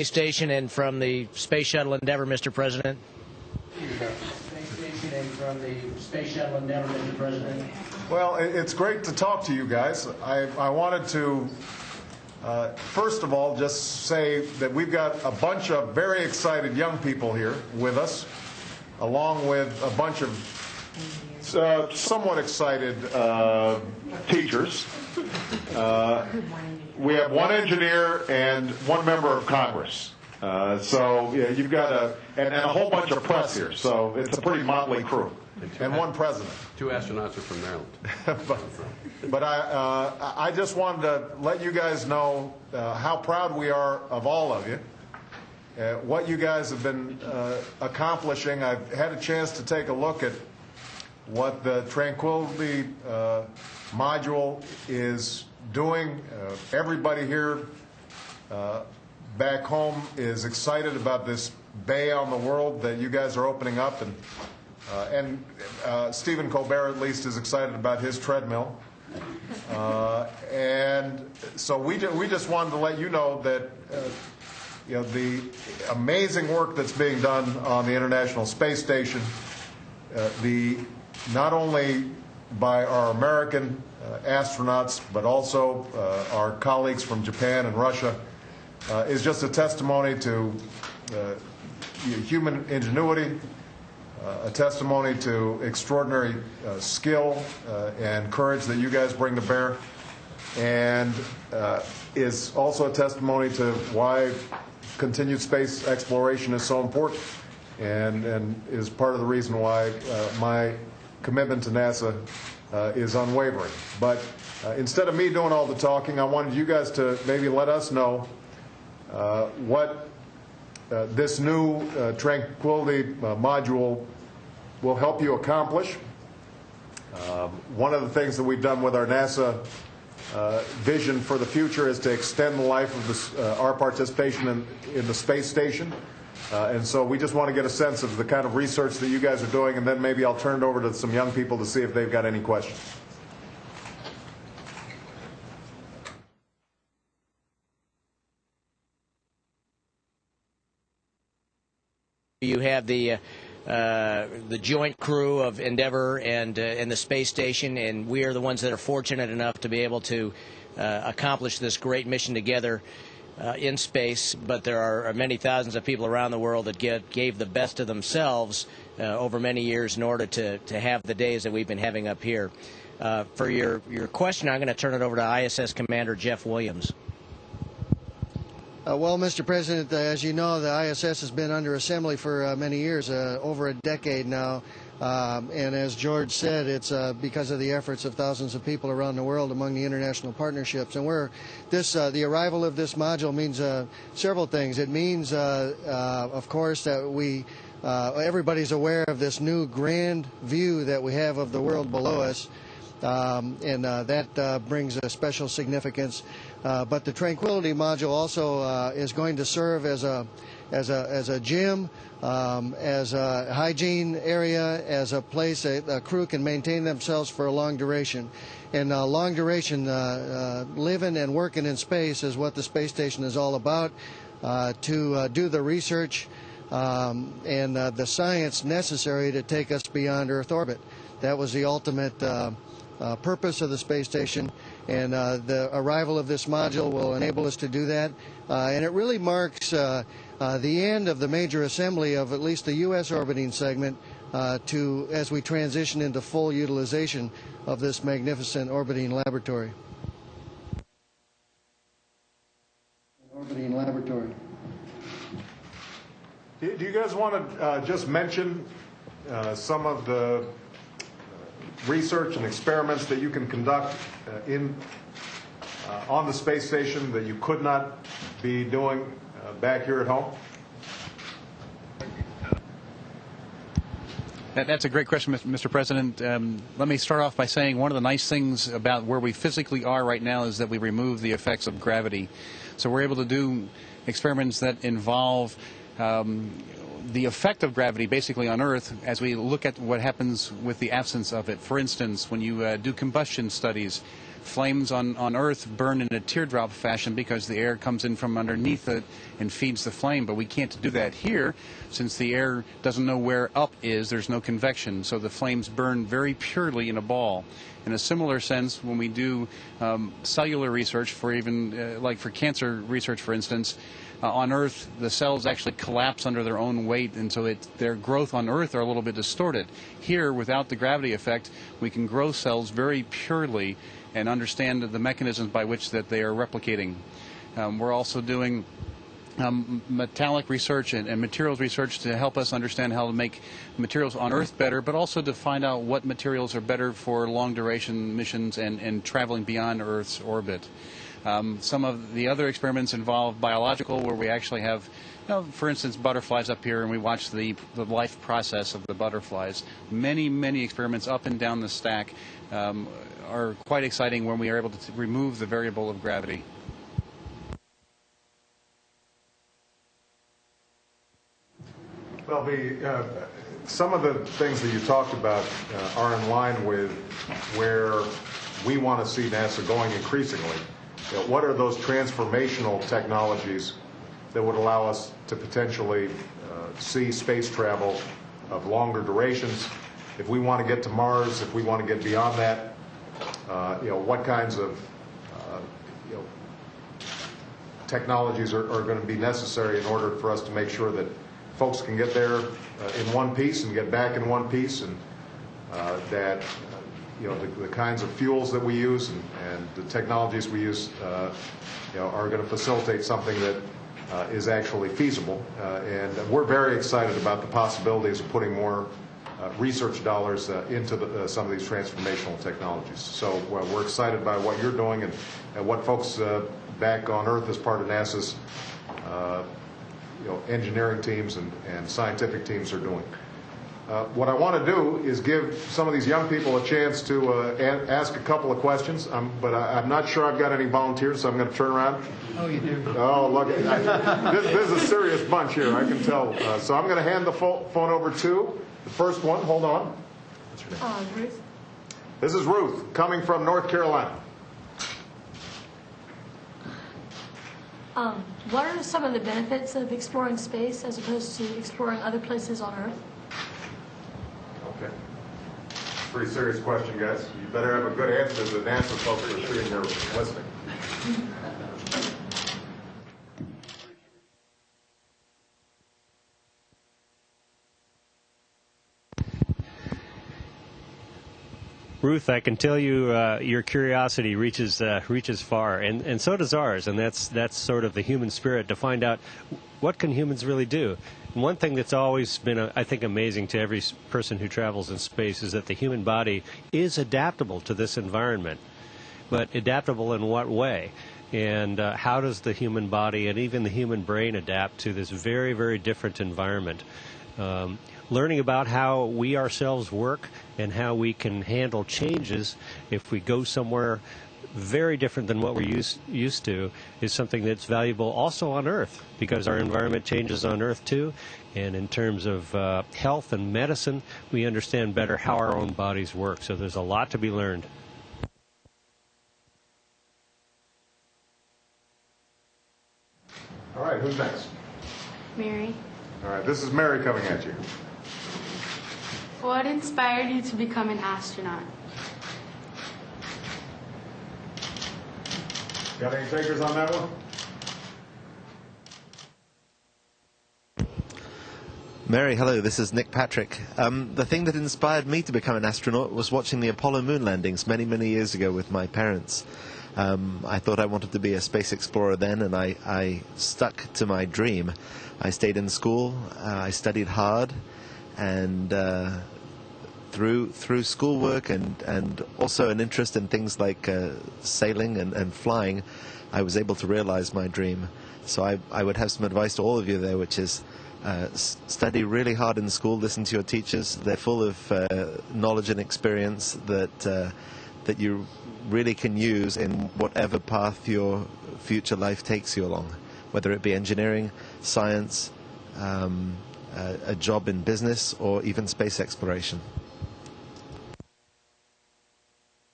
Station and from the Space Shuttle Endeavour, Mr. President. Well, it's great to talk to you guys. I wanted to, first of all, just say that we've got a bunch of very excited young people here with us, along with a bunch of somewhat excited teachers. We have one engineer and one member of Congress. So yeah, you've got and a whole bunch of press here. So it's a pretty motley crew. And one president. 2 astronauts are from Maryland. but I just wanted to let you guys know how proud we are of all of you. What you guys have been accomplishing. I've had a chance to take a look at what the Tranquility module is doing. Everybody here back home is excited about this bay on the world that you guys are opening up, and Stephen Colbert at least is excited about his treadmill. And so we just wanted to let you know that you know, the amazing work that's being done on the International Space Station, not only by our American astronauts, but also our colleagues from Japan and Russia, is just a testimony to human ingenuity, a testimony to extraordinary skill and courage that you guys bring to bear, and is also a testimony to why continued space exploration is so important, and is part of the reason why my commitment to NASA is unwavering. But instead of me doing all the talking, I wanted you guys to maybe let us know what this new Tranquility module will help you accomplish. One of the things that we've done with our NASA vision for the future is to extend the life of this, our participation in the space station. And so we just want to get a sense of the kind of research that you guys are doing, and then maybe I'll turn it over to some young people to see if they've got any questions. You have the joint crew of Endeavour and the space station, and we are the ones that are fortunate enough to be able to accomplish this great mission together in space. But there are many thousands of people around the world that gave the best of themselves over many years in order to have the days that we've been having up here. For your question, I'm going to turn it over to ISS Commander Jeff Williams. Well, Mr. President, as you know, the ISS has been under assembly for many years, over a decade now. And as George said, it's because of the efforts of thousands of people around the world among the international partnerships. And the arrival of this module means several things. It means, of course, that everybody's aware of this new grand view that we have of the world below us. And that brings a special significance. But the Tranquility module also is going to serve as a gym, as a hygiene area, as a place a crew can maintain themselves for a long duration. And long duration living and working in space is what the space station is all about, to do the research and the science necessary to take us beyond Earth orbit. That was the ultimate purpose of the space station, and the arrival of this module will enable us to do that. And it really marks the end of the major assembly of at least the U.S. orbiting segment as we transition into full utilization of this magnificent orbiting laboratory. Do you guys want to just mention some of the research and experiments that you can conduct on the space station that you could not be doing back here at home? That's a great question, Mr. President. Let me start off by saying one of the nice things about where we physically are right now is that we remove the effects of gravity. So we're able to do experiments that involve the effect of gravity basically on Earth as we look at what happens with the absence of it. For instance, when you do combustion studies, flames on Earth burn in a teardrop fashion because the air comes in from underneath it and feeds the flame, but we can't do that here since the air doesn't know where up is. There's no convection, so the flames burn very purely in a ball. In a similar sense, when we do cellular research for even like for cancer research, for instance, on Earth, the cells actually collapse under their own weight, and so their growth on Earth are a little bit distorted. Here, without the gravity effect, we can grow cells very purely and understand the mechanisms by which that they are replicating. We're also doing metallic research and materials research to help us understand how to make materials on Earth better, but also to find out what materials are better for long-duration missions and traveling beyond Earth's orbit. Some of the other experiments involve biological, where we actually have, for instance, butterflies up here, and we watch the life process of the butterflies. Many experiments up and down the stack are quite exciting when we are able to remove the variable of gravity. Well, some of the things that you talked about are in line with where we want to see NASA going increasingly. What are those transformational technologies that would allow us to potentially see space travel of longer durations? If we want to get to Mars, if we want to get beyond that, what kinds of technologies are going to be necessary in order for us to make sure that folks can get there in one piece and get back in one piece, and that the kinds of fuels that we use and the technologies we use are going to facilitate something that is actually feasible. And we're very excited about the possibilities of putting more research dollars into some of these transformational technologies. So we're excited by what you're doing and what folks back on Earth as part of NASA's engineering teams and scientific teams are doing. What I want to do is give some of these young people a chance to ask a couple of questions, but I'm not sure I've got any volunteers, so I'm going to turn around. Oh, you do? Oh, look, this is a serious bunch here, I can tell. So I'm going to hand the phone over to the first one. Hold on. What's your name? Ruth. This is Ruth, coming from North Carolina. What are some of the benefits of exploring space as opposed to exploring other places on Earth? Okay. Pretty serious question, guys. You better have a good answer. The NASA folks are sitting there listening. Ruth, I can tell you your curiosity reaches far, and so does ours, and that's sort of the human spirit to find out what can humans really do. And one thing that's always been, I think, amazing to every person who travels in space is that the human body is adaptable to this environment. But adaptable in what way? And how does the human body and even the human brain adapt to this very, very different environment? Learning about how we ourselves work and how we can handle changes if we go somewhere very different than what we're used to is something that's valuable also on Earth, because our environment changes on Earth too. And in terms of health and medicine, we understand better how our own bodies work. So there's a lot to be learned. All right, who's next? Mary, All right, this is Mary coming at you. what inspired you to become an astronaut? Got any takers on that one? Mary, hello, this is Nick Patrick. The thing that inspired me to become an astronaut was watching the Apollo moon landings many years ago with my parents. I thought I wanted to be a space explorer then, and I stuck to my dream. I stayed in school, I studied hard, and through schoolwork and also an interest in things like sailing and flying, I was able to realize my dream. So I would have some advice to all of you there, which is study really hard in school, listen to your teachers. They're full of knowledge and experience that you really can use in whatever path your future life takes you along, whether it be engineering, science, a job in business, or even space exploration.